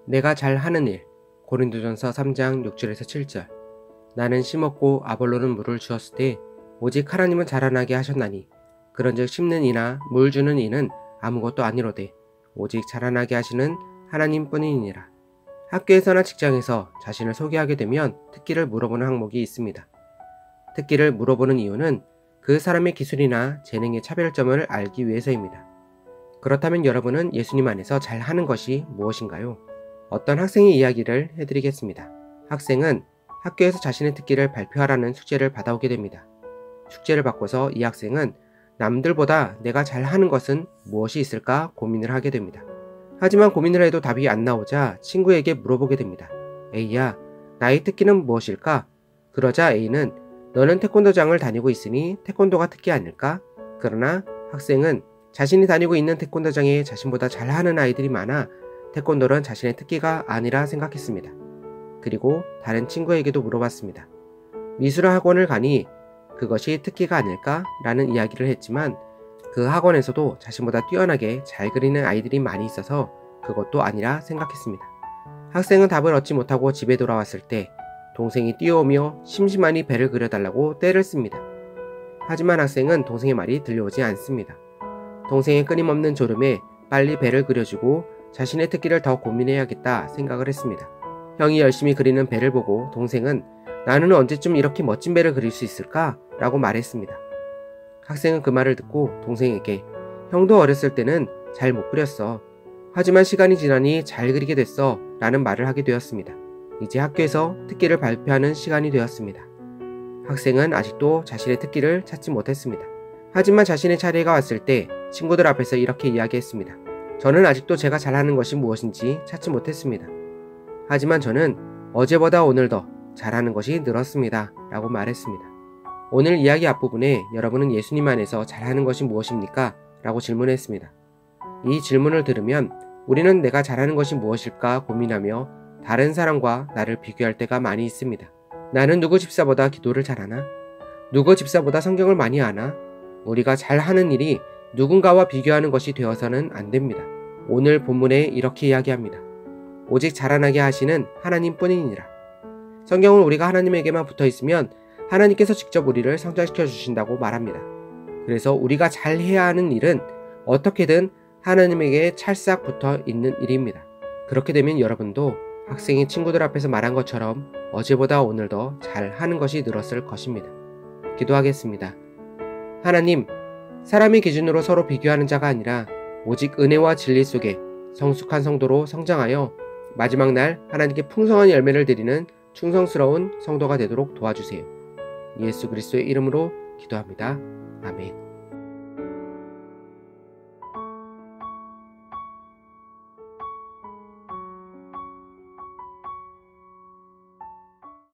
내가 잘하는 일. 고린도전서 3장 6절에서 7절. 나는 심었고 아볼로는 물을 주었을 때 오직 하나님은 자라나게 하셨나니 그런즉 심는 이나 물 주는 이는 아무것도 아니로되 오직 자라나게 하시는 하나님뿐이니라. 학교에서나 직장에서 자신을 소개하게 되면 특기를 물어보는 항목이 있습니다. 특기를 물어보는 이유는 그 사람의 기술이나 재능의 차별점을 알기 위해서입니다. 그렇다면 여러분은 예수님 안에서 잘하는 것이 무엇인가요? 어떤 학생의 이야기를 해드리겠습니다. 학생은 학교에서 자신의 특기를 발표하라는 숙제를 받아오게 됩니다. 숙제를 받고서 이 학생은 남들보다 내가 잘하는 것은 무엇이 있을까 고민을 하게 됩니다. 하지만 고민을 해도 답이 안 나오자 친구에게 물어보게 됩니다. A야, 나의 특기는 무엇일까? 그러자 A는 너는 태권도장을 다니고 있으니 태권도가 특기 아닐까? 그러나 학생은 자신이 다니고 있는 태권도장에 자신보다 잘하는 아이들이 많아 태권도는 자신의 특기가 아니라 생각했습니다. 그리고 다른 친구에게도 물어봤습니다. 미술학원을 가니 그것이 특기가 아닐까? 라는 이야기를 했지만 그 학원에서도 자신보다 뛰어나게 잘 그리는 아이들이 많이 있어서 그것도 아니라 생각했습니다. 학생은 답을 얻지 못하고 집에 돌아왔을 때 동생이 뛰어오며 심심하니 배를 그려달라고 떼를 씁니다. 하지만 학생은 동생의 말이 들려오지 않습니다. 동생의 끊임없는 졸음에 빨리 배를 그려주고 자신의 특기를 더 고민해야겠다 생각을 했습니다. 형이 열심히 그리는 배를 보고 동생은 나는 언제쯤 이렇게 멋진 배를 그릴 수 있을까? 라고 말했습니다. 학생은 그 말을 듣고 동생에게 형도 어렸을 때는 잘 못 그렸어. 하지만 시간이 지나니 잘 그리게 됐어. 라는 말을 하게 되었습니다. 이제 학교에서 특기를 발표하는 시간이 되었습니다. 학생은 아직도 자신의 특기를 찾지 못했습니다. 하지만 자신의 차례가 왔을 때 친구들 앞에서 이렇게 이야기했습니다. 저는 아직도 제가 잘하는 것이 무엇인지 찾지 못했습니다. 하지만 저는 어제보다 오늘 더 잘하는 것이 늘었습니다. 라고 말했습니다. 오늘 이야기 앞부분에 여러분은 예수님 안에서 잘하는 것이 무엇입니까? 라고 질문했습니다. 이 질문을 들으면 우리는 내가 잘하는 것이 무엇일까 고민하며 다른 사람과 나를 비교할 때가 많이 있습니다. 나는 누구 집사보다 기도를 잘하나? 누구 집사보다 성경을 많이 아나? 우리가 잘하는 일이 누군가와 비교하는 것이 되어서는 안 됩니다. 오늘 본문에 이렇게 이야기합니다. 오직 자라나게 하시는 하나님뿐이니라. 성경은 우리가 하나님에게만 붙어 있으면 하나님께서 직접 우리를 성장시켜 주신다고 말합니다. 그래서 우리가 잘해야 하는 일은 어떻게든 하나님에게 찰싹 붙어 있는 일입니다. 그렇게 되면 여러분도 학생이 친구들 앞에서 말한 것처럼 어제보다 오늘 더 잘하는 것이 늘었을 것입니다. 기도하겠습니다. 하나님, 사람의 기준으로 서로 비교하는 자가 아니라 오직 은혜와 진리 속에 성숙한 성도로 성장하여 마지막 날 하나님께 풍성한 열매를 드리는 충성스러운 성도가 되도록 도와주세요. 예수 그리스도의 이름으로 기도합니다. 아멘.